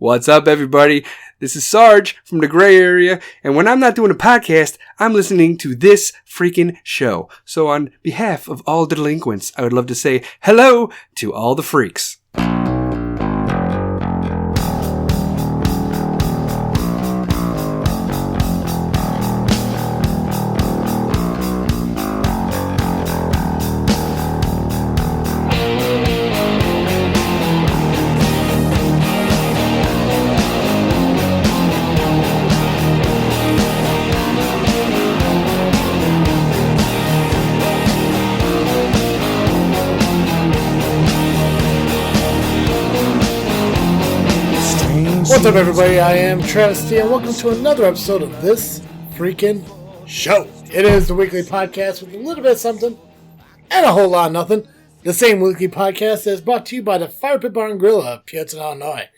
What's up, everybody? This is Sarge from the Gray Area, and when I'm not doing a podcast, I'm listening to this freaking show. So on behalf of all the delinquents, I would love to say hello to all the freaks. What's up, everybody? I am Travesty, and welcome to another episode of This Freakin' Show. It is the weekly podcast with a little bit of something and a whole lot of nothing. The same weekly podcast is brought to you by the Firepit Bar and Grill of Peotone, Illinois.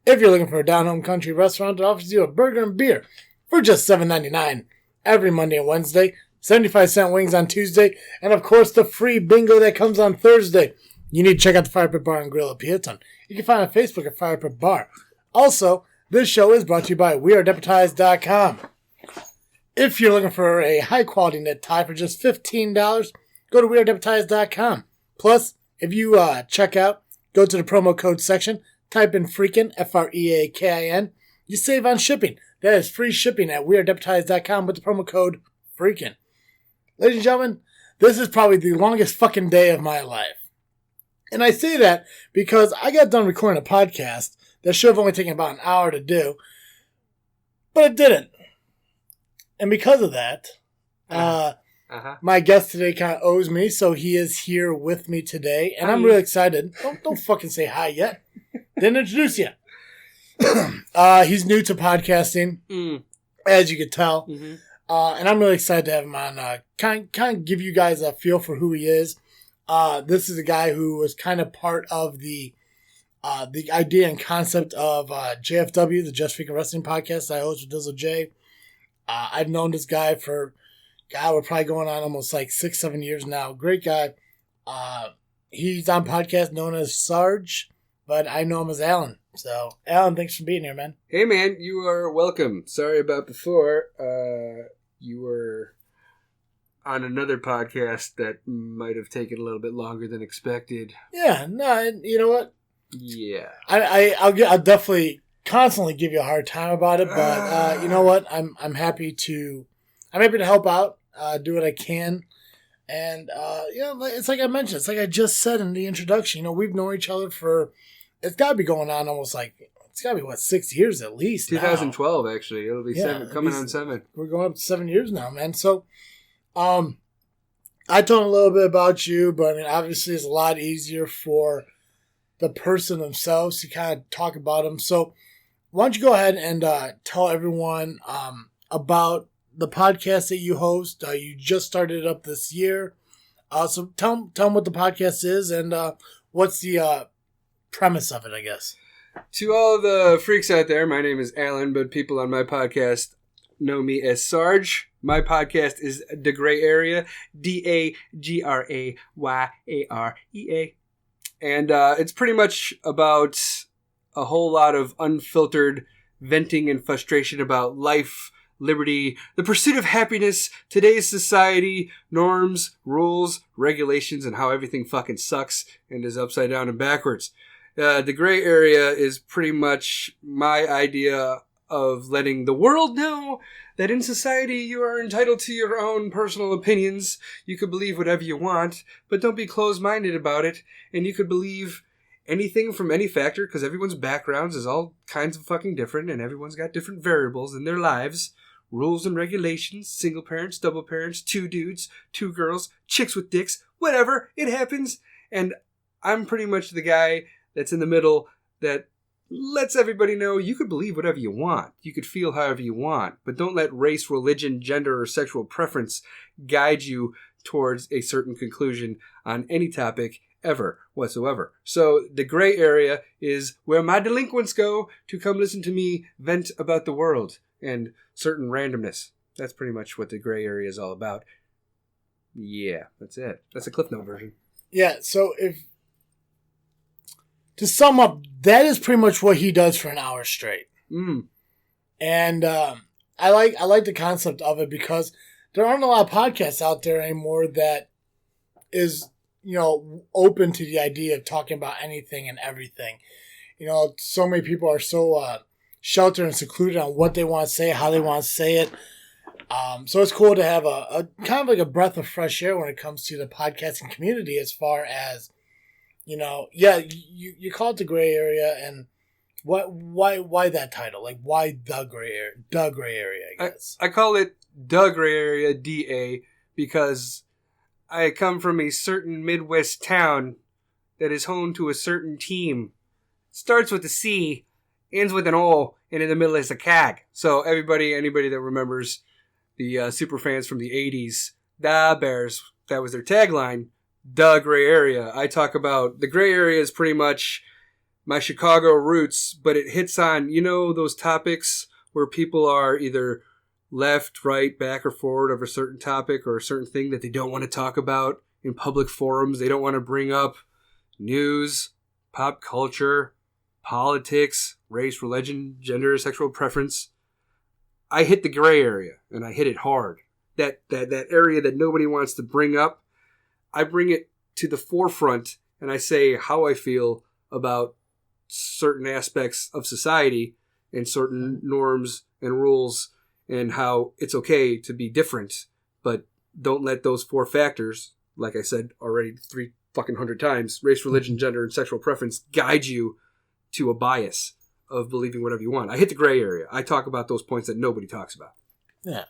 If you're looking for a down-home country restaurant that offers you a burger and beer for just $7.99 every Monday and Wednesday, 75-cent wings on Tuesday, and of course the free bingo that comes on Thursday, you need to check out the Firepit Bar and Grill of Peotone. You can find it on Facebook at Firepit Bar. Also, this show is brought to you by WeAreDepotized.com. If you're looking for a high-quality knit tie for just $15, go to WeAreDepotized.com. Plus, if you check out, go to the promo code section, type in Freakin, F-R-E-A-K-I-N. You save on shipping. That is free shipping at WeAreDepotized.com with the promo code Freakin. Ladies and gentlemen, this is probably the longest fucking day of my life. And I say that because I got done recording a podcast that should have only taken about an hour to do, but it didn't. And because of that, my guest today kind of owes me, so he is here with me today, and I'm really excited. Don't fucking say hi yet. Didn't introduce you. He's new to podcasting, as you can tell, and I'm really excited to have him on. Kind of give you guys a feel for who he is. This is a guy who was kind of part of the idea and concept of JFW, the Just Freakin' Wrestling podcast I host with Dizzle J. I've known this guy for, we're probably going on almost like 6-7 years now. Great guy. He's on podcast known as Sarge, but I know him as Alan. So, Alan, thanks for being here, man. Hey, man, you are welcome. Sorry about before. You were on another podcast that might have taken a little bit longer than expected. Yeah, no, you know what? Yeah, I'll definitely constantly give you a hard time about it, but you know what? I'm happy to help out, do what I can, and it's like I mentioned, it's like I just said in the introduction. You know, we've known each other for, it's got to be going on almost like, it's got to be 6 years at least. 2012 now. Actually, it'll be 7 coming on 7. We're going up to 7 years now, man. So, I told a little bit about you, but I mean, obviously, it's a lot easier for the person themselves to kind of talk about them. So why don't you go ahead and tell everyone about the podcast that you host. You just started it up this year. So tell them what the podcast is and what's the premise of it, I guess. To all the freaks out there, my name is Alan, but people on my podcast know me as Sarge. My podcast is The Gray Area, DAGRAYAREA. And it's pretty much about a whole lot of unfiltered venting and frustration about life, liberty, the pursuit of happiness, today's society, norms, rules, regulations, and how everything fucking sucks and is upside down and backwards. The Gray Area is pretty much my idea of letting the world know that in society you are entitled to your own personal opinions. You could believe whatever you want, but don't be closed-minded about it. And you could believe anything from any factor, because everyone's backgrounds is all kinds of fucking different, and everyone's got different variables in their lives. Rules and regulations, single parents, double parents, 2 dudes, 2 girls, chicks with dicks, whatever, it happens. And I'm pretty much the guy that's in the middle that lets everybody know you could believe whatever you want. You could feel however you want, but don't let race, religion, gender, or sexual preference guide you towards a certain conclusion on any topic ever whatsoever. So the Gray Area is where my delinquents go to come listen to me vent about the world and certain randomness. That's pretty much what the Gray Area is all about. Yeah, that's it. That's a Cliff Note version. Yeah, so if to sum up, that is pretty much what he does for an hour straight. And I like the concept of it because there aren't a lot of podcasts out there anymore that is, open to the idea of talking about anything and everything. So many people are so sheltered and secluded on what they want to say, how they want to say it. So it's cool to have a kind of like a breath of fresh air when it comes to the podcasting community as far as, you call it the gray area, and why that title? Like, why the gray area? The gray area, I guess. I call it the gray area, DA, because I come from a certain Midwest town that is home to a certain team. Starts with a C, ends with an O, and in the middle is a CAG. So anybody that remembers the super fans from the 80s, the Bears, that was their tagline, the gray area. I talk about the gray area is pretty much my Chicago roots, but it hits on, those topics where people are either left, right, back, or forward of a certain topic or a certain thing that they don't want to talk about in public forums. They don't want to bring up news, pop culture, politics, race, religion, gender, sexual preference. I hit the gray area, and I hit it hard. That area that nobody wants to bring up, I bring it to the forefront, and I say how I feel about certain aspects of society and certain norms and rules, and how it's okay to be different, but don't let those 4 factors, like I said already 300 times, race, religion, gender, and sexual preference, guide you to a bias of believing whatever you want. I hit the gray area. I talk about those points that nobody talks about. Yeah.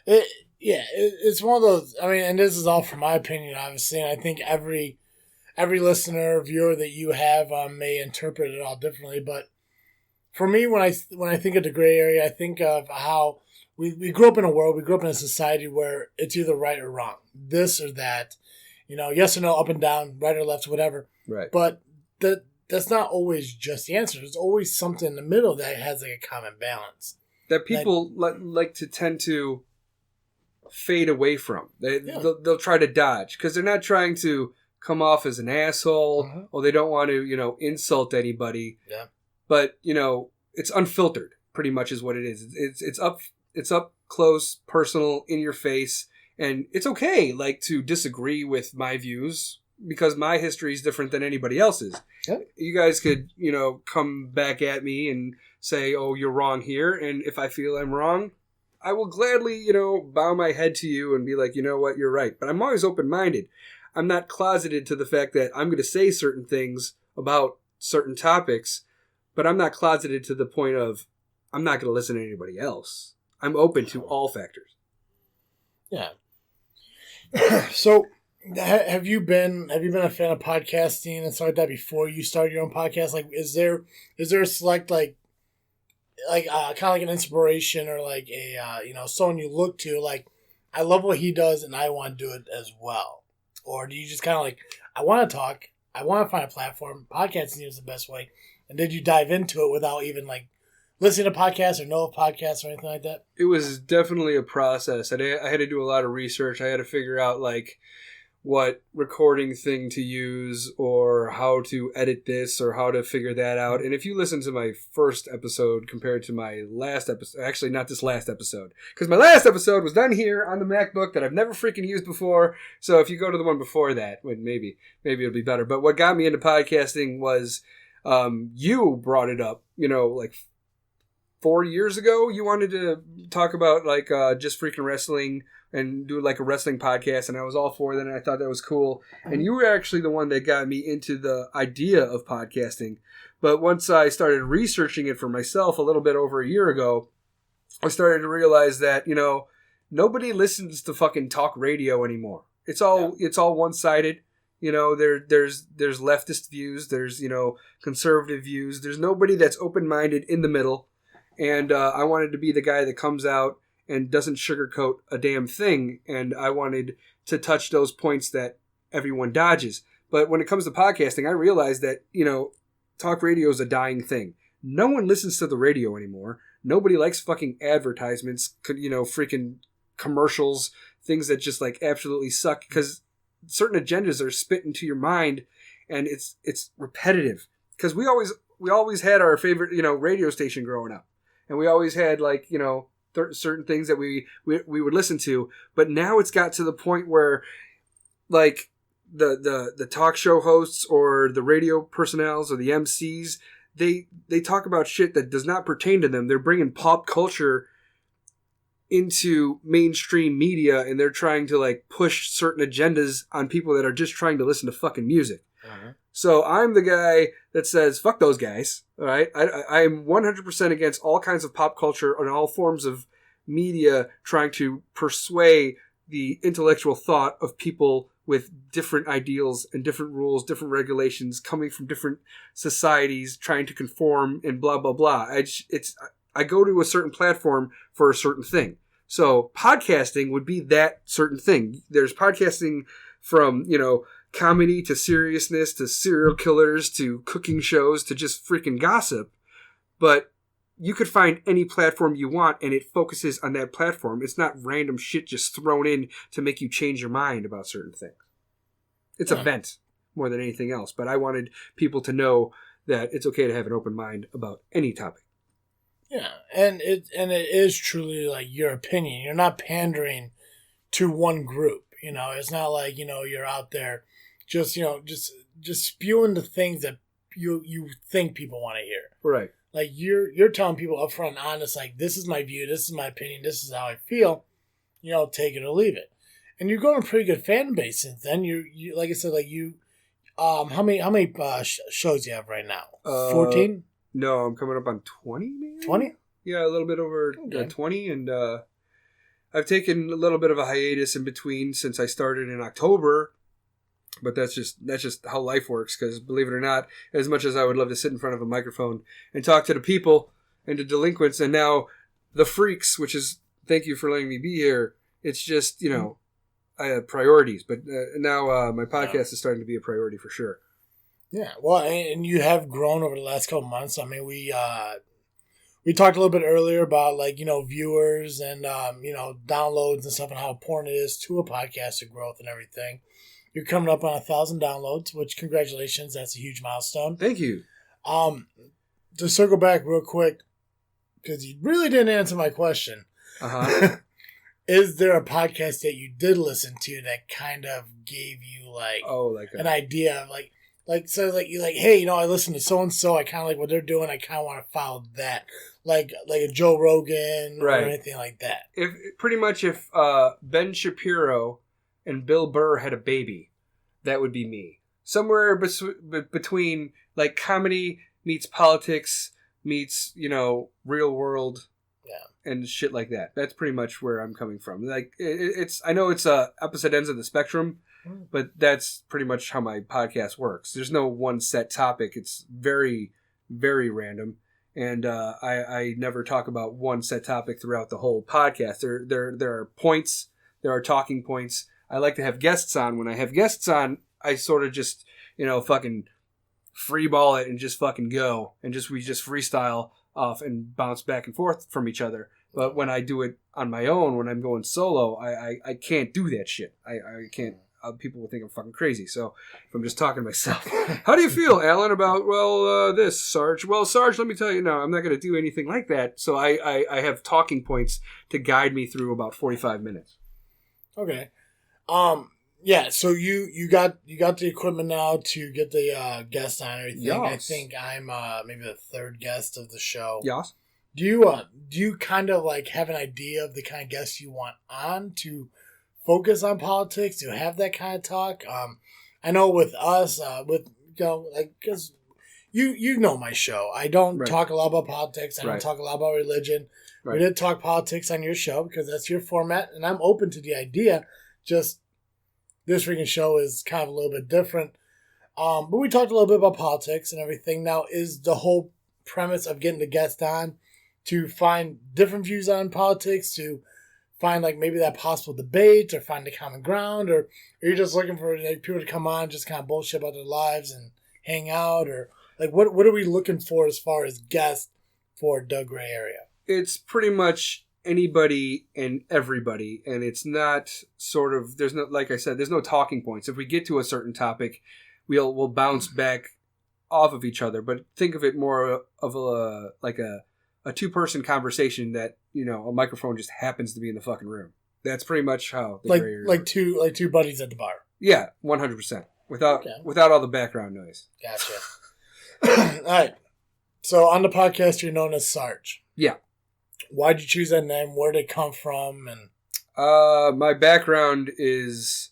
It's one of those, and this is all from my opinion, obviously, and I think every listener or viewer that you have may interpret it all differently, but for me, when I think of the gray area, I think of how we grew up in a world, we grew up in a society where it's either right or wrong, this or that, yes or no, up and down, right or left, whatever. Right. But that's not always just the answer. There's always something in the middle that has like a common balance. That people like to tend to fade away from. They'll try to dodge because they're not trying to come off as an asshole, or they don't want to, insult anybody. Yeah. But, it's unfiltered, pretty much is what it is. It's up close, personal, in your face, and it's okay, to disagree with my views because my history is different than anybody else's. Yeah. You guys could, come back at me and say, oh, you're wrong here, and if I feel I'm wrong, I will gladly, bow my head to you and be like, you know what, you're right. But I'm always open-minded. I'm not closeted to the fact that I'm going to say certain things about certain topics, but I'm not closeted to the point of I'm not going to listen to anybody else. I'm open to all factors. Yeah. So, have you been a fan of podcasting and stuff like that before you started your own podcast? Like, is there a select kind of like an inspiration or like a someone you look to, like, I love what he does and I want to do it as well? Or do you just kind of like, I want to talk, I want to find a platform, podcasting is the best way, and did you dive into it without even like listening to podcasts or know of podcasts or anything like that? It was definitely a process. I had to do a lot of research. I had to figure out like what recording thing to use or how to edit this or how to figure that out. And if you listen to my first episode compared to my last episode, actually not this last episode, because my last episode was done here on the MacBook that I've never freaking used before. So if you go to the one before that, well, maybe it'll be better. But what got me into podcasting was you brought it up, like 4 years ago. You wanted to talk about like just freaking wrestling and do like a wrestling podcast, and I was all for that, and I thought that was cool. And you were actually the one that got me into the idea of podcasting. But once I started researching it for myself a little bit over a year ago, I started to realize that, nobody listens to fucking talk radio anymore. It's all one-sided. There's leftist views, there's, conservative views. There's nobody that's open-minded in the middle. And I wanted to be the guy that comes out and doesn't sugarcoat a damn thing. And I wanted to touch those points that everyone dodges. But when it comes to podcasting, I realized that, talk radio is a dying thing. No one listens to the radio anymore. Nobody likes fucking advertisements, freaking commercials, things that just like absolutely suck because certain agendas are spit into your mind and it's repetitive. because we always had our favorite, radio station growing up, and we always had like, certain things that we would listen to. But now it's got to the point where, like, the talk show hosts or the radio personnels or the MCs, they talk about shit that does not pertain to them. They're bringing pop culture into mainstream media, and they're trying to like push certain agendas on people that are just trying to listen to fucking music. Uh-huh. So I'm the guy that says, fuck those guys. All right. I am 100% against all kinds of pop culture and all forms of media trying to persuade the intellectual thought of people with different ideals and different rules, different regulations, coming from different societies, trying to conform and blah, blah, blah. I go to a certain platform for a certain thing. So podcasting would be that certain thing. There's podcasting from, comedy to seriousness to serial killers to cooking shows to just freaking gossip. But you could find any platform you want, and it focuses on that platform. It's not random shit just thrown in to make you change your mind about certain things. It's a vent more than anything else. But I wanted people to know that it's okay to have an open mind about any topic. Yeah, and it is truly like your opinion. You're not pandering to one group. It's not like, you're out there just spewing the things that you think people want to hear. Right. Like you're telling people up front and honest, like, this is my view, this is my opinion, this is how I feel. Take it or leave it. And you're going a pretty good fan base since then. You like I said, like you, how many shows do you have right now? 14? No, I'm coming up on 20, maybe? 20? Yeah, a little bit over 20, and I've taken a little bit of a hiatus in between since I started in October, but that's just how life works, because believe it or not, as much as I would love to sit in front of a microphone and talk to the people and the delinquents and now the freaks, which is, thank you for letting me be here, it's just, I have priorities, but now my podcast is starting to be a priority for sure. Yeah, well, and you have grown over the last couple months. I mean, we talked a little bit earlier about, like, viewers and, downloads and stuff and how important it is to a podcaster growth and everything. You're coming up on 1,000 downloads, which, congratulations, that's a huge milestone. Thank you. To circle back real quick, because you really didn't answer my question. Uh-huh. Is there a podcast that you did listen to that kind of gave you, an idea of, hey, I listen to so-and-so, I kind of like what they're doing, I kind of want to follow that. Like a Joe Rogan or anything like that. If Ben Shapiro and Bill Burr had a baby, that would be me. Somewhere between, like, comedy meets politics meets, real world and shit like that. That's pretty much where I'm coming from. Like, I know it's opposite ends of the spectrum, but that's pretty much how my podcast works. There's no one set topic. It's very, very random. And I never talk about one set topic throughout the whole podcast. There are points. There are talking points. I like to have guests on. When I have guests on, I sort of just, fucking free ball it and just fucking go. And we just freestyle off and bounce back and forth from each other. But when I do it on my own, when I'm going solo, I can't do that shit. I can't. People will think I'm fucking crazy. So if I'm just talking to myself. How do you feel, Alan, about, this, Sarge? Well, Sarge, let me tell you, no, I'm not going to do anything like that. So I have talking points to guide me through about 45 minutes. Okay. Yeah, so you got the equipment now to get the guests on and everything. Yes. I think I'm maybe the third guest of the show. Yes. Do you kind of like have an idea of the kind of guests you want on to focus on politics, to have that kind of talk? I know with us, because you know my show. I don't talk a lot about politics. I don't talk a lot about religion. Right. We did talk politics on your show because that's your format, and I'm open to the idea. Just this freaking show is kind of a little bit different. But we talked a little bit about politics and everything. Now, is the whole premise of getting the guest on to find different views on politics, to find like maybe that possible debate or find the common ground, or are you just looking for people to come on, just kind of bullshit about their lives and hang out, or like what are we looking for as far as guests for Doug Gray Area? It's pretty much anybody and everybody, and it's not sort of, like I said, there's no talking points. If we get to a certain topic, we'll bounce back off of each other, but think of it more of a two-person conversation that, you know, a microphone just happens to be in the fucking room. That's pretty much how the gray area like two buddies at the bar. Yeah, 100%. Without all the background noise. Gotcha. All right. So on the podcast, you're known as Sarge. Yeah. Why'd you choose that name? Where did it come from? And my background is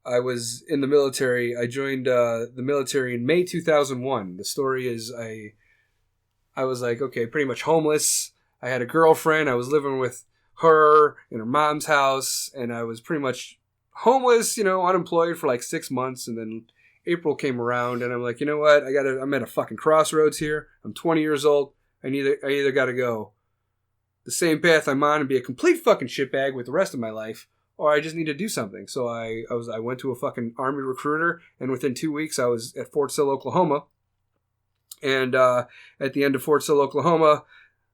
I was in the military. I joined the military in May 2001. The story is I was like, okay, pretty much homeless. I had a girlfriend. I was living with her in her mom's house, and I was pretty much homeless, you know, unemployed for like 6 months, and then April came around, and I'm like, you know what? I'm at a fucking crossroads here. I'm 20 years old. I either got to go the same path I'm on and be a complete fucking shitbag with the rest of my life, or I just need to do something. So I went to a fucking Army recruiter, and within 2 weeks I was at Fort Sill, Oklahoma. And at the end of Fort Sill, Oklahoma,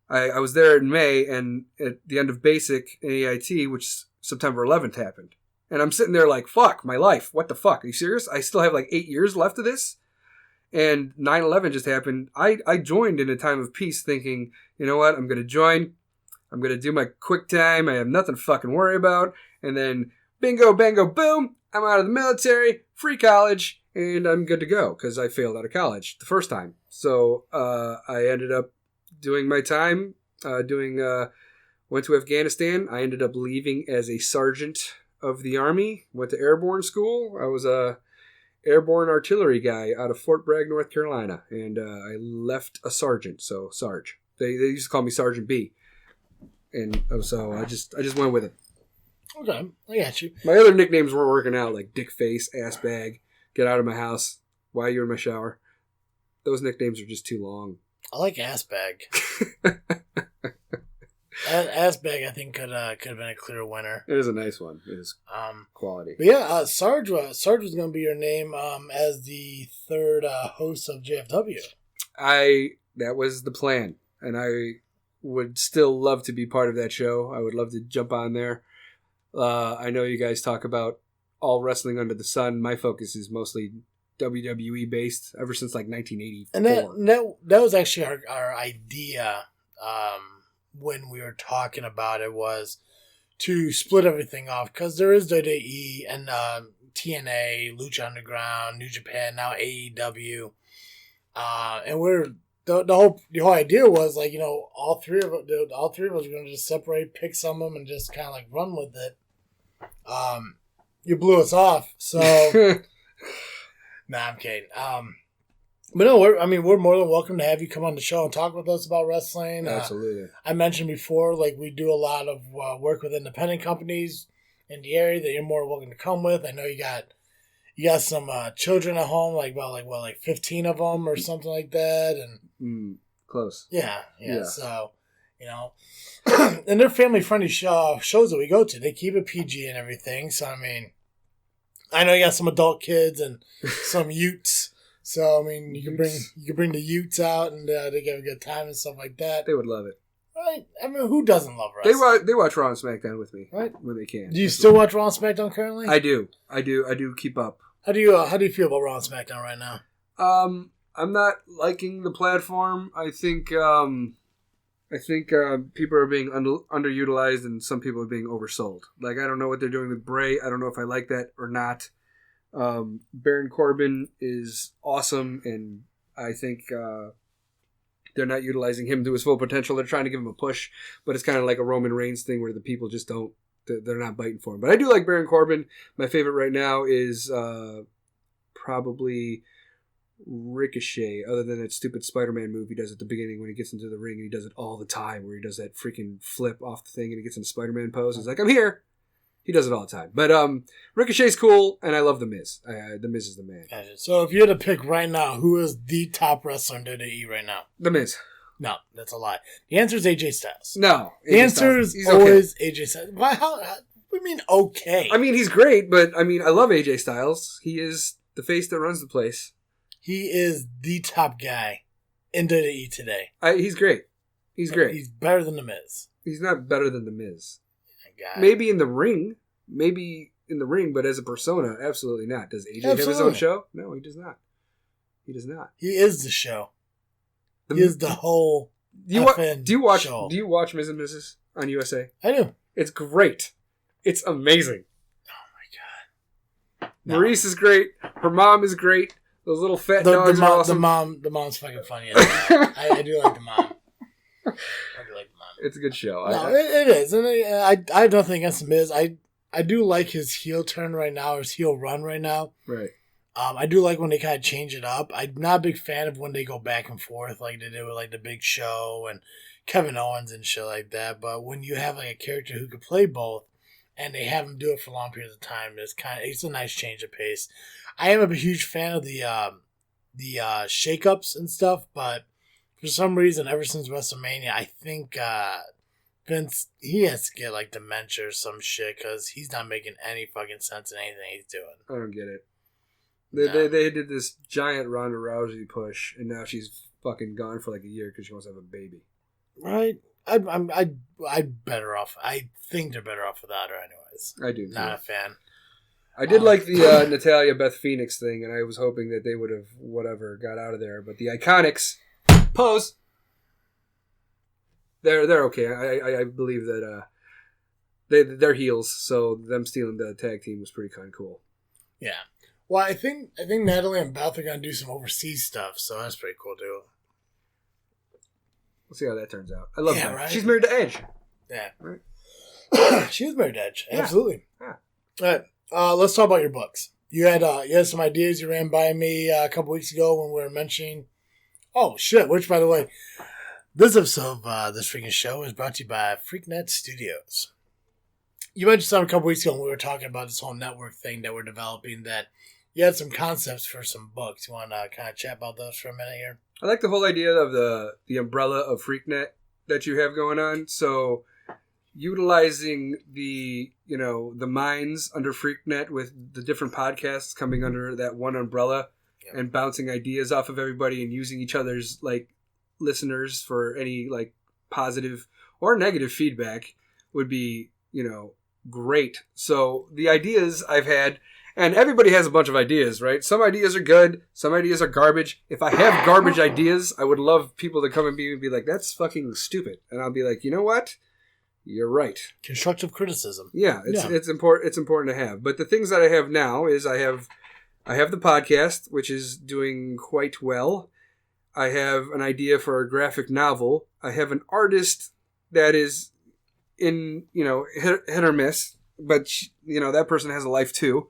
I was there in May, and at the end of basic in AIT, which September 11th happened. And I'm sitting there like, fuck, my life. What the fuck? Are you serious? I still have like 8 years left of this? And 9/11 just happened. I joined in a time of peace thinking, you know what? I'm going to join. I'm going to do my quick time. I have nothing to fucking worry about. And then bingo, bango, boom. I'm out of the military, free college, and I'm good to go because I failed out of college the first time. So I ended up doing my time, went to Afghanistan. I ended up leaving as a sergeant of the Army, went to airborne school. I was a airborne artillery guy out of Fort Bragg, North Carolina, and I left a sergeant, so Sarge. They used to call me Sergeant B, and so I just went with it. Okay, I got you. My other nicknames weren't working out, like Dick Face, Ass Bag, Get Out of My House, Why Are You in My Shower? Those nicknames are just too long. I like Ass Bag. Ass Bag, I think, could have been a clear winner. It is a nice one. It is quality. But yeah, Sarge was going to be your name as the third host of JFW. That was the plan, and I would still love to be part of that show. I would love to jump on there. I know you guys talk about all wrestling under the sun. My focus is mostly WWE based ever since like 1984. And that was actually our idea when we were talking about it, was to split everything off, because there is WWE and TNA, Lucha Underground, New Japan, now AEW, and we're the whole idea was like, you know, all three of us were going to just separate, pick some of them, and just kind of like run with it. You blew us off, so nah, I'm kidding. But no, we're more than welcome to have you come on the show and talk with us about wrestling. Absolutely. I mentioned before, like, we do a lot of work with independent companies in the area that you're more welcome to come with. I know you got some children at home, like 15 of them or something like that, and close. Yeah. So, you know, and they're family friendly shows that we go to. They keep it PG and everything. So I mean, I know you got some adult kids and some youths. So I mean, you can bring the youths out and they get a good time and stuff like that. They would love it. Right? I mean, who doesn't love wrestling? They watch Raw and SmackDown with me, right? When they can. Do you still watch Raw and SmackDown currently? I do keep up. How do you feel about Raw and SmackDown right now? I'm not liking the platform. I think people are being underutilized, and some people are being oversold. Like, I don't know what they're doing with Bray. I don't know if I like that or not. Baron Corbin is awesome, and I think they're not utilizing him to his full potential. They're trying to give him a push, but it's kind of like a Roman Reigns thing where the people just don't. They're not biting for him. But I do like Baron Corbin. My favorite right now is probably Ricochet, other than that stupid Spider-Man move he does at the beginning when he gets into the ring, and he does it all the time, where he does that freaking flip off the thing and he gets in Spider-Man pose. He's like, I'm here. He does it all the time. But Ricochet's cool, and I love The Miz. The Miz is the man. So if you had to pick right now, who is the top wrestler in WWE right now? The Miz. No, that's a lie. The answer is AJ Styles. No. The answer is always okay. AJ Styles. Why? What do you mean okay? I mean, he's great, but I mean, I love AJ Styles. He is the face that runs the place. He is the top guy in WWE today. He's great. He's great. He's better than The Miz. He's not better than The Miz. Maybe in the ring, but as a persona, absolutely not. Does AJ have his own show? No, he does not. He does not. He is the show. He is the whole do you watch show. Do you watch Ms. and Mrs. on USA? I do. It's great. It's amazing. Oh my god. No. Maurice is great. Her mom is great. Those little fat dogs are awesome. The mom's fucking funny. I do like the mom. It's a good show. No, it is, and I don't think against Miz. I do like his heel turn right now, or his heel run right now. Right. I do like when they kind of change it up. I'm not a big fan of when they go back and forth like they did with like the Big Show and Kevin Owens and shit like that. But when you have like a character who could play both, and they have him do it for long periods of time, it's a nice change of pace. I am a huge fan of the shakeups and stuff, but for some reason, ever since WrestleMania, I think Vince, he has to get like dementia or some shit because he's not making any fucking sense in anything he's doing. I don't get it. They did this giant Ronda Rousey push, and now she's fucking gone for like a year because she wants to have a baby. Right? I'm better off. I think they're better off without her, anyways. I do. Not a fan. I did like the Natalia Beth Phoenix thing, and I was hoping that they would have got out of there. But the Iconics pose, they're okay. I believe that they're heels, so them stealing the tag team was pretty kind of cool. Yeah. Well, I think Natalie and Beth are gonna do some overseas stuff, so that's pretty cool too. We'll see how that turns out. I love her. Right? She's married to Edge. Yeah. Right. She is married to Edge. Yeah. Absolutely. Yeah. All right. Let's talk about your books. You had some ideas you ran by me a couple weeks ago when we were mentioning. Oh shit! Which, by the way, this episode of this freaking show is brought to you by Freaknet Studios. You mentioned something a couple weeks ago when we were talking about this whole network thing that we're developing. That you had some concepts for some books. You want to kind of chat about those for a minute here? I like the whole idea of the umbrella of Freaknet that you have going on. So utilizing the minds under Freaknet with the different podcasts coming under that one umbrella, yep, and bouncing ideas off of everybody and using each other's like listeners for any like positive or negative feedback would be, great. So the ideas I've had, and everybody has a bunch of ideas, right? Some ideas are good. Some ideas are garbage. If I have garbage ideas, I would love people to come and be like, that's fucking stupid. And I'll be like, you know what? You're right. Constructive criticism. Yeah, it's important. It's important to have. But the things that I have now is I have the podcast, which is doing quite well. I have an idea for a graphic novel. I have an artist that is in hit or miss, but that person has a life too.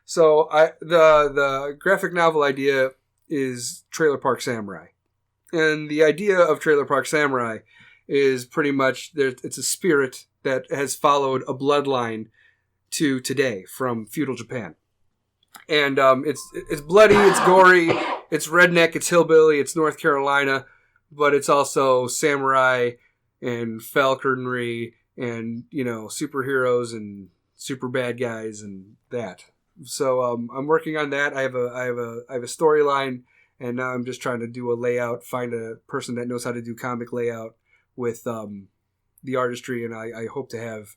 So the graphic novel idea is Trailer Park Samurai, and the idea of Trailer Park Samurai is pretty much it's a spirit that has followed a bloodline to today from feudal Japan. And it's bloody, it's gory, it's redneck, it's hillbilly, it's North Carolina, but it's also samurai and falconry and superheroes and super bad guys and that. So I'm working on that. I have a storyline, and now I'm just trying to do a layout, find a person that knows how to do comic layout with the artistry, and I hope to have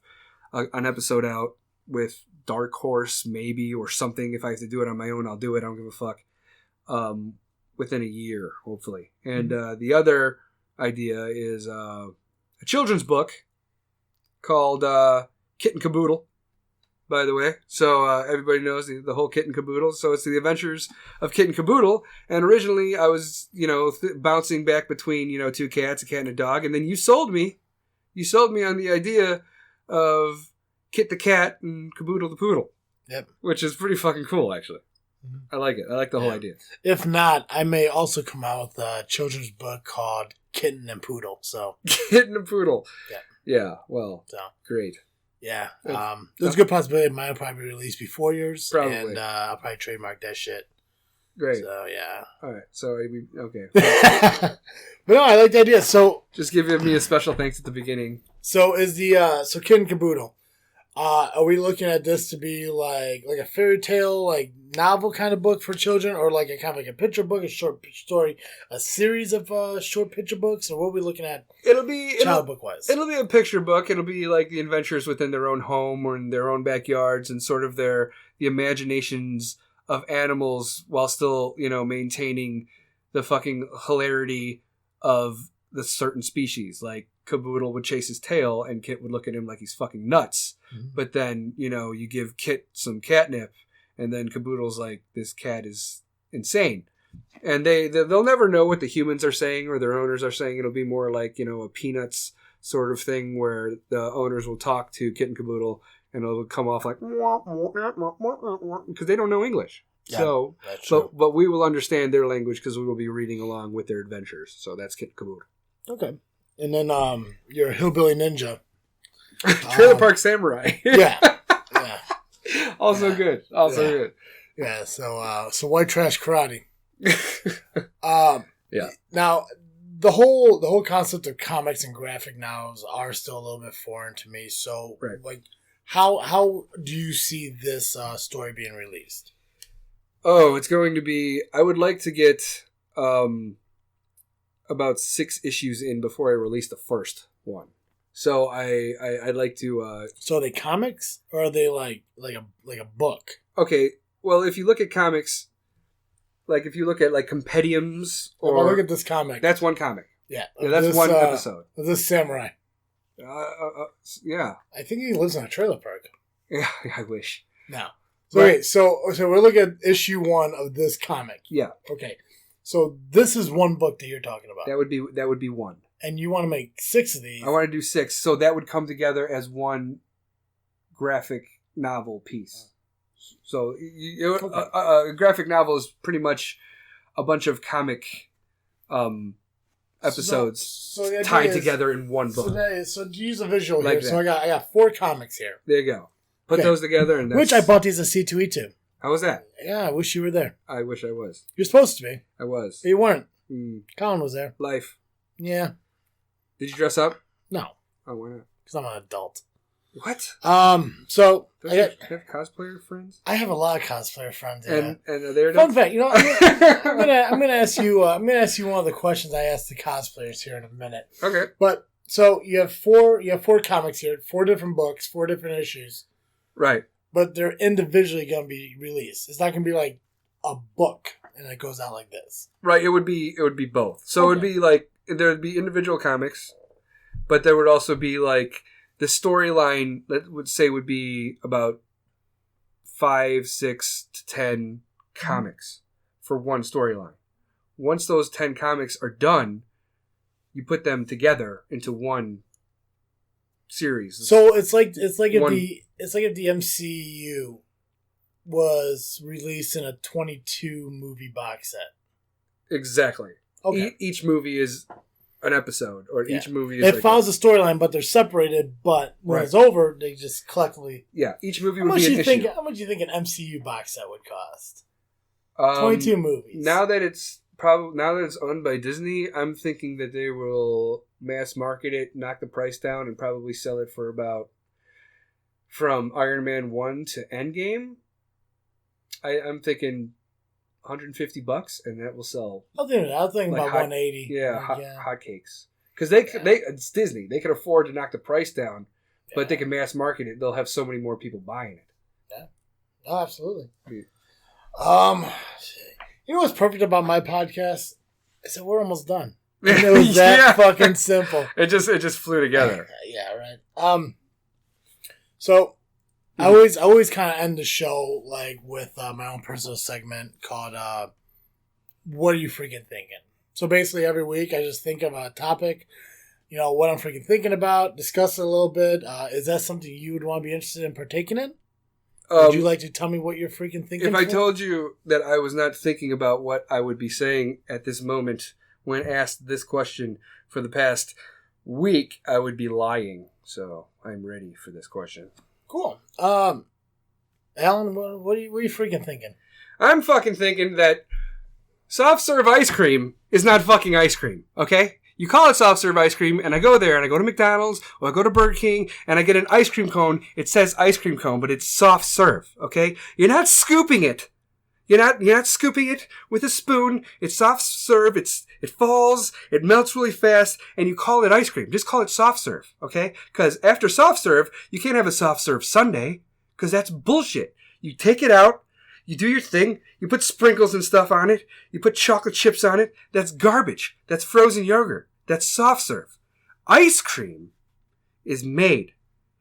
an episode out with Dark Horse maybe or something. If I have to do it on my own, I'll do it. I don't give a fuck. Within a year, hopefully. And the other idea is a children's book called Kit and Caboodle, by the way. So everybody knows the whole Kit and Caboodle. So it's the adventures of Kit and Caboodle. And originally I was, bouncing back between, two cats, a cat and a dog. And then you sold me on the idea of Kit the cat and Caboodle the poodle. Yep. Which is pretty fucking cool, actually. I like it. I like the whole idea. If not, I may also come out with a children's book called Kitten and Poodle. So Kitten and Poodle. Yeah. Yeah. Well, great. Yeah. There's a good possibility mine will probably be released before yours. Probably. And I'll probably trademark that shit. Great. So, yeah. All right. So, okay. But no, I like the idea. So, just give me a special thanks at the beginning. So, is the Kid and Caboodle, are we looking at this to be like a fairy tale, like novel kind of book for children, or like a kind of like a picture book, a short story, a series of short picture books, or what are we looking at? It'll be child book wise. It'll be a picture book. It'll be like the adventures within their own home or in their own backyards, and sort of the imaginations of animals while still, maintaining the fucking hilarity of the certain species. Like Caboodle would chase his tail and Kit would look at him like he's fucking nuts. Mm-hmm. But then, you give Kit some catnip and then Caboodle's like, this cat is insane. And they'll never know what the humans are saying or their owners are saying. It'll be more like, a Peanuts sort of thing where the owners will talk to Kit and Caboodle and it'll come off like, because they don't know English. Yeah, so, but we will understand their language because we will be reading along with their adventures. So that's Kit and Caboodle. Okay. And then your Hillbilly Ninja. Trailer Park Samurai. Yeah. Also good. Good. Yeah, so White Trash Karate. Yeah. Now, the whole concept of comics and graphic novels are still a little bit foreign to me. So, right. like, how do you see this story being released? Oh, it's going to be... I would like to get about 6 issues in before I release the first one. So I'd like to... So are they comics or are they like a book? Okay, well, if you look at comics, like if you look at like compendiums or... look at this comic. That's one comic. Yeah. That's one episode. This samurai. Yeah. I think he lives in a trailer park. Yeah, I wish. No. So, okay, so we're looking at issue 1 of this comic. Yeah. Okay. So this is one book that you're talking about. That would be one. And you want to make 6 of these. I want to do 6. So that would come together as one graphic novel piece. So a graphic novel is pretty much a bunch of comic episodes tied together in one book. So to use a visual like here, that. so I got 4 comics here. There you go. Put those together. And which I bought these at C2E2. How was that? Yeah, I wish you were there. I wish I was. You're supposed to be. I was. But you weren't. Colin was there. Life. Yeah. Did you dress up? No. Oh, why not? Because I'm an adult. What? So do you have cosplayer friends? I have a lot of cosplayer friends. Yeah. And are they fun fact? I'm gonna ask you. I'm gonna ask you one of the questions I asked the cosplayers here in a minute. Okay. But so you have 4 comics here, 4 different books, 4 different issues. Right. But they're individually going to be released. It's not going to be like a book and it goes out like this. Right. It would be both. So It would be like there would be individual comics, but there would also be like the storyline that would be about 5, 6 to 10 comics for one storyline. Once those 10 comics are done, you put them together into one series. So it's like if the MCU was released in a 22 movie box set. Exactly. Okay. Each movie is an episode, or each movie is... It follows the storyline, but they're separated, but when it's over, they just collectively... Yeah, each movie would be an issue. How much do you think an MCU box set would cost? 22 movies. Now that it's owned by Disney, I'm thinking that they will mass market it, knock the price down, and probably sell it for about... From Iron Man 1 to Endgame, I'm thinking... $150, and that will sell. I'll think about 180. Yeah, hotcakes. Because it's Disney. They can afford to knock the price down, but they can mass market it. They'll have so many more people buying it. Yeah, oh, absolutely. Yeah. You know what's perfect about my podcast? I said we're almost done. And it was that fucking simple. It just flew together. Yeah, right. So. I always kind of end the show like with my own personal segment called "What Are You Freaking Thinking?" So basically, every week I just think of a topic, what I'm freaking thinking about, discuss it a little bit. Is that something you would want to be interested in partaking in? Would you like to tell me what you're freaking thinking? If I told you that I was not thinking about what I would be saying at this moment when asked this question for the past week, I would be lying. So I'm ready for this question. Cool. Alan, what are you freaking thinking? I'm fucking thinking that soft serve ice cream is not fucking ice cream, okay? You call it soft serve ice cream, and I go there, and I go to McDonald's, or I go to Burger King, and I get an ice cream cone. It says ice cream cone, but it's soft serve, okay? You're not scooping it. You're not scooping it with a spoon. It's soft serve. It falls. It melts really fast, and you call it ice cream. Just call it soft serve, okay? Because after soft serve, you can't have a soft serve sundae, because that's bullshit. You take it out, You do your thing. You put sprinkles and stuff on it. You put chocolate chips on it. That's garbage. That's frozen yogurt. That's soft serve. Ice cream is made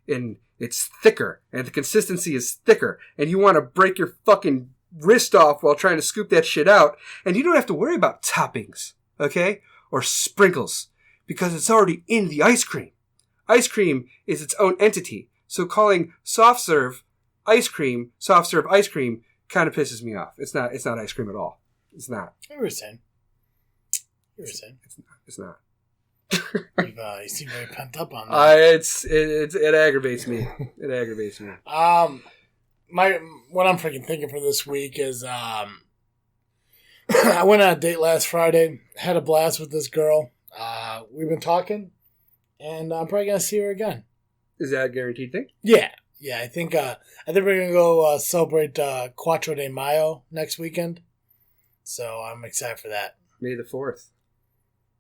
and it's thicker and the consistency is thicker and you want to break your fucking wrist off while trying to scoop that shit out, and you don't have to worry about toppings, okay? Or sprinkles, because it's already in the ice cream. Ice cream is its own entity. So calling soft serve ice cream kind of pisses me off. It's not ice cream at all. It's not. I understand. It's not. You seem very pent up on that. It aggravates me. It aggravates me. What I'm freaking thinking for this week is I went on a date last Friday. Had a blast with this girl. We've been talking, and I'm probably gonna see her again. Is that a guaranteed thing? Yeah. I think we're gonna go celebrate Cuatro de Mayo next weekend. So I'm excited for that. May the 4th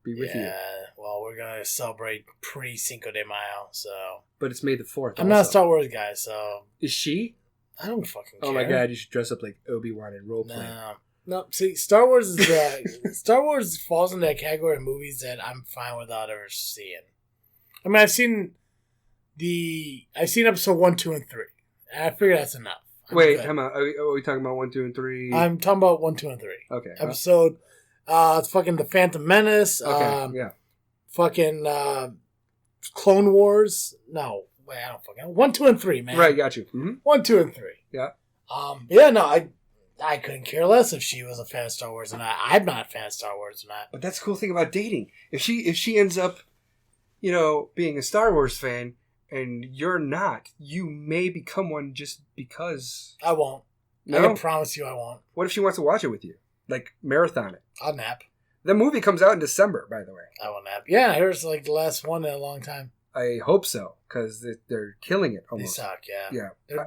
be with you. Yeah, well, we're gonna celebrate pre-Cinco de Mayo, so. But it's May the 4th. I'm not a Star Wars guy, so. Is she? I don't fucking care. Oh my god, you should dress up like Obi-Wan and roleplay. No. See, Star Wars is Star Wars falls in that category of movies that I'm fine without ever seeing. I mean, I've seen episode 1, 2, and 3. And I figure that's enough. Wait, come on. Are we talking about 1, 2, and 3? I'm talking about 1, 2, and 3. Okay. Episode, it's fucking The Phantom Menace. Okay, yeah. Fucking Clone Wars. No, wait, I don't fucking 1, 2, and 3, man. Right, got you. Mm-hmm. 1, 2, and 3. Yeah. Yeah, no, I couldn't care less if she was a fan of Star Wars or not. I'm not a fan of Star Wars or not. But that's the cool thing about dating. If she ends up, being a Star Wars fan and you're not, you may become one just because. I won't. No? I can promise you I won't. What if she wants to watch it with you? Like, marathon it. I'll nap. The movie comes out in December, by the way. I will nap. Yeah, I heard it's like the last one in a long time. I hope so, because they're killing it almost. They suck, yeah. Yeah.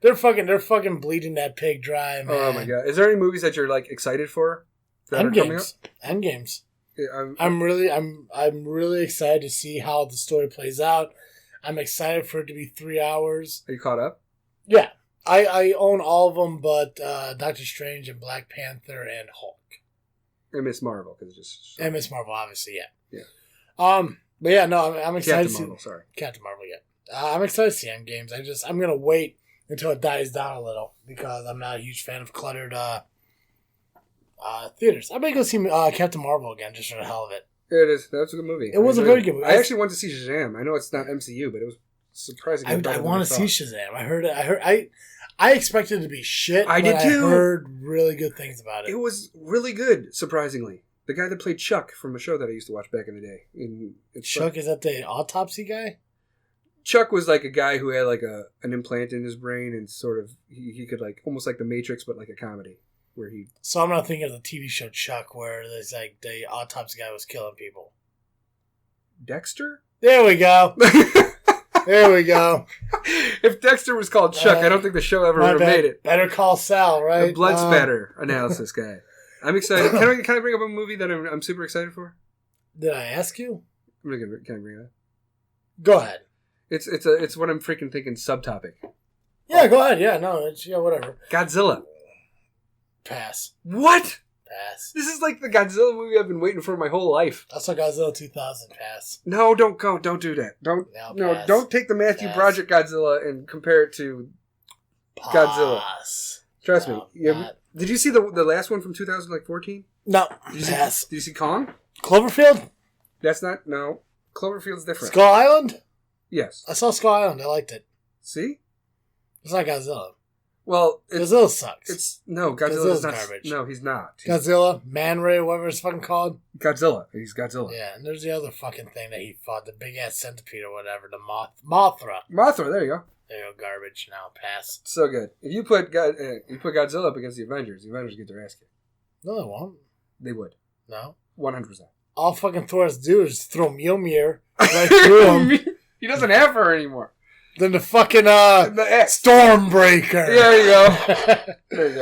They're fucking bleeding that pig dry, man. Oh my god. Is there any movies that you're like excited for that are coming out? Endgames. Yeah, I'm really excited to see how the story plays out. I'm excited for it to be 3 hours. Are you caught up? Yeah. I own all of them, but Doctor Strange and Black Panther and Hulk. And Miss Marvel, because it's just... And Miss Marvel, obviously, yeah. Yeah. But yeah, no, I'm excited Captain Marvel, yeah. I'm excited to see Endgames. I'm going to wait until it dies down a little because I'm not a huge fan of cluttered theaters. I may go see Captain Marvel again just for the hell of it. Yeah, it is. That's a good movie. It was a very good movie. I actually went to see Shazam. I know it's not MCU, but it was surprisingly better. I want to see Shazam. I expected it to be shit. I did too. I heard really good things about it. It was really good, surprisingly. The guy that played Chuck from a show that I used to watch back in the day. Chuck, is that the autopsy guy? Chuck was like a guy who had like an implant in his brain and sort of he could like almost like the Matrix but like a comedy where he. So I'm not thinking of the TV show Chuck where there's like the autopsy guy was killing people. Dexter? There we go. There we go. If Dexter was called Chuck, I don't think the show ever would have made it. Better Call Saul, right? The blood spatter analysis guy. I'm excited. Can I bring up a movie that I'm super excited for? Did I ask you? Can I bring it up? Go ahead. It's what I'm freaking thinking subtopic. Yeah, go ahead. Yeah, no, whatever. Godzilla. Pass. What? Pass. This is like the Godzilla movie I've been waiting for my whole life. I saw Godzilla 2000. Pass. No, don't go. Don't do that. Don't take the Matthew Broderick Godzilla and compare it to Godzilla. Trust me. Did you see the last one from 2014? No. Did you see Kong? Cloverfield? That's not. No. Cloverfield's different. Skull Island? Yes. I saw Skull Island. I liked it. See? It's not Godzilla. Well, Godzilla sucks. Godzilla's not garbage. No, he's not. Godzilla, Man Ray, whatever it's fucking called. Godzilla. He's Godzilla. Yeah, and there's the other fucking thing that he fought, the big ass centipede or whatever, the Mothra. Mothra, there you go. There you go, garbage. Now pass. So good. If you put Godzilla up against the Avengers get their ass kicked. No, they won't. They would. No. 100%. All fucking Thor has to do is throw Mjolnir right through him. He doesn't have her anymore. Then the fucking Stormbreaker. There you go. There you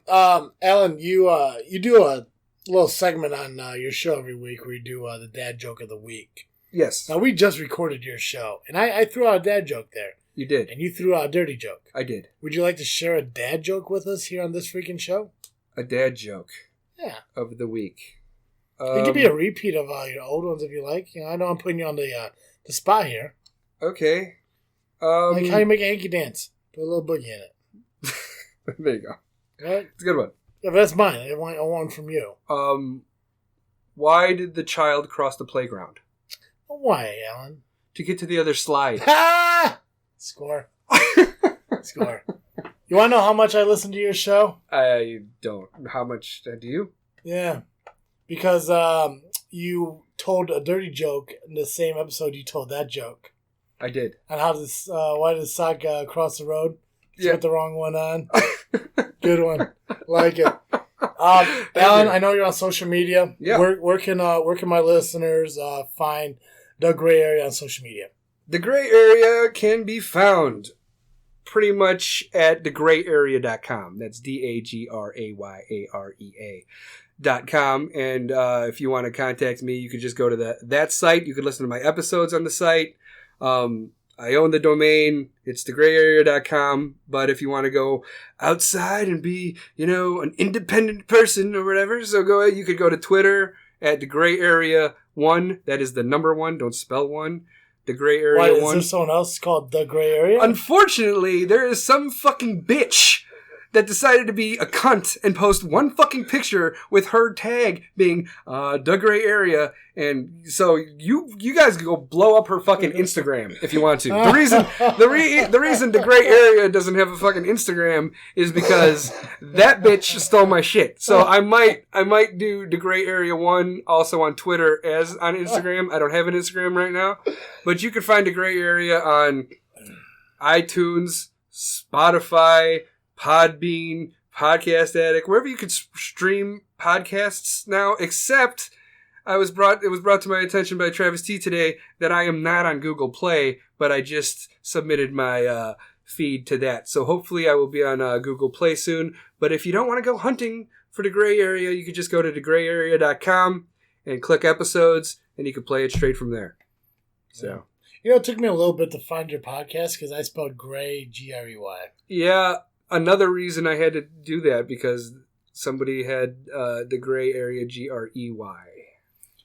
go. Alan, you do a little segment on your show every week where you do the dad joke of the week. Yes. Now we just recorded your show, and I threw out a dad joke there. You did. And you threw out a dirty joke. I did. Would you like to share a dad joke with us here on this freaking show? A dad joke. Yeah. Of the week. It could be a repeat of your old ones if you like. I know I'm putting you on the spot here. Okay. Like how you make a hanky dance. Put a little boogie in it. There you go. Right? It's a good one. Yeah, but that's mine. I want one from you. Why did the child cross the playground? Why, Alan? To get to the other slide. Ha! Score. Score. You want to know how much I listen to your show? I don't. How much do you? Yeah. Because you told a dirty joke in the same episode you told that joke. I did. And why did Sock cross the road? You put the wrong one on. Good one. Like it. Alan, I know you're on social media. Yeah. Where can my listeners find the Gray Area on social media? The Gray Area can be found pretty much at thegrayarea.com. That's DAGRAYAREA.com. And if you want to contact me, you could just go to that site. You could listen to my episodes on the site. I own the domain. It's thegrayarea.com. But if you want to go outside and be, an independent person or whatever, you could go to Twitter at thegrayarea1. That is the number 1. Don't spell 1. The Gray Area 1. Why, is there someone else called The Gray Area? Unfortunately, there is some fucking bitch that decided to be a cunt and post one fucking picture with her tag being The Gray Area. And so you guys can go blow up her fucking Instagram if you want to. The reason The Gray Area doesn't have a fucking Instagram is because that bitch stole my shit. So I might do The Gray Area 1 also on Twitter as on Instagram. I don't have an Instagram right now. But you can find The Gray Area on iTunes, Spotify, Podbean, Podcast Addict, wherever you could stream podcasts now, except it was brought to my attention by Travis T today that I am not on Google Play, but I just submitted my feed to that. So hopefully I will be on Google Play soon. But if you don't want to go hunting for The Gray Area, you could just go to thegrayarea.com and click episodes, and you can play it straight from there. So. It took me a little bit to find your podcast because I spelled Gray, Grey. Yeah. Another reason I had to do that because somebody had the Gray Area Grey.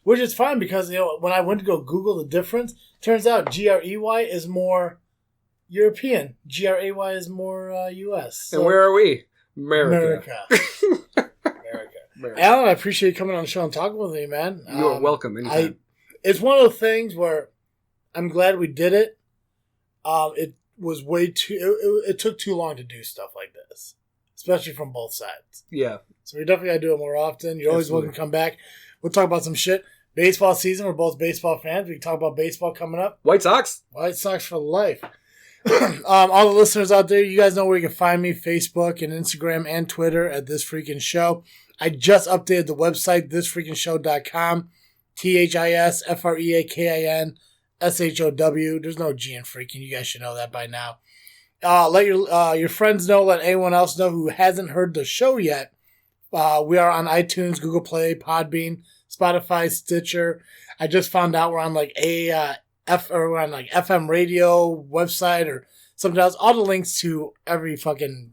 Which is fine because when I went to go Google the difference, turns out Grey is more European. Gray is more US. So. And where are we? America. Alan, I appreciate you coming on the show and talking with me, man. You're welcome anytime. It's one of the things where I'm glad we did it. It was way too... It took too long to do stuff like this. Especially from both sides. Yeah. So we definitely got to do it more often. You're always welcome to come back. We'll talk about some shit. Baseball season. We're both baseball fans. We can talk about baseball coming up. White Sox. White Sox for life. All the listeners out there, you guys know where you can find me. Facebook and Instagram and Twitter at This Freakin' Show. I just updated the website, thisfreakinshow.com. THISFREAKIN. SHOW. There's no G in freaking. You guys should know that by now. Let your friends know. Let anyone else know who hasn't heard the show yet. We are on iTunes, Google Play, Podbean, Spotify, Stitcher. I just found out we're on we're on FM radio website or something else. All the links to every fucking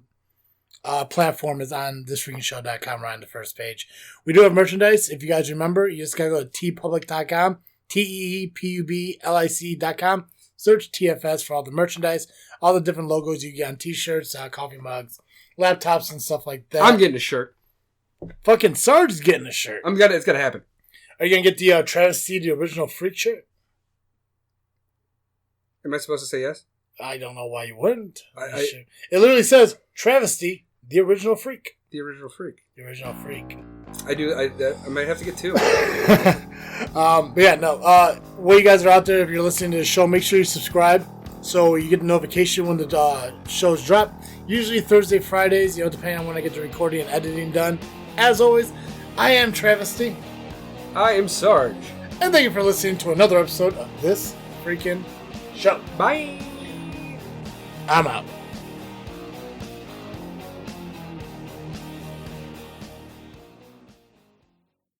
platform is on thisfreakinshow.com right on the first page. We do have merchandise. If you guys remember, you just gotta go to tpublic.com. TEEPUBLIC.com. Search TFS for all the merchandise, all the different logos you get on t-shirts, coffee mugs, laptops, and stuff like that. I'm getting a shirt. Fucking Sarge is getting a shirt. It's gonna happen. Are you gonna get the Travis T, the original Freak shirt? Am I supposed to say yes? I don't know why you wouldn't. It literally says Travesty, the original Freak. The original Freak. The original Freak. I do. I might have to get two. But yeah, no. While you guys are out there, if you're listening to the show, make sure you subscribe so you get the notification when the shows drop. Usually Thursday, Fridays, depending on when I get the recording and editing done. As always, I am Travis T. I am Sarge. And thank you for listening to another episode of This Freakin' Show. Bye. I'm out.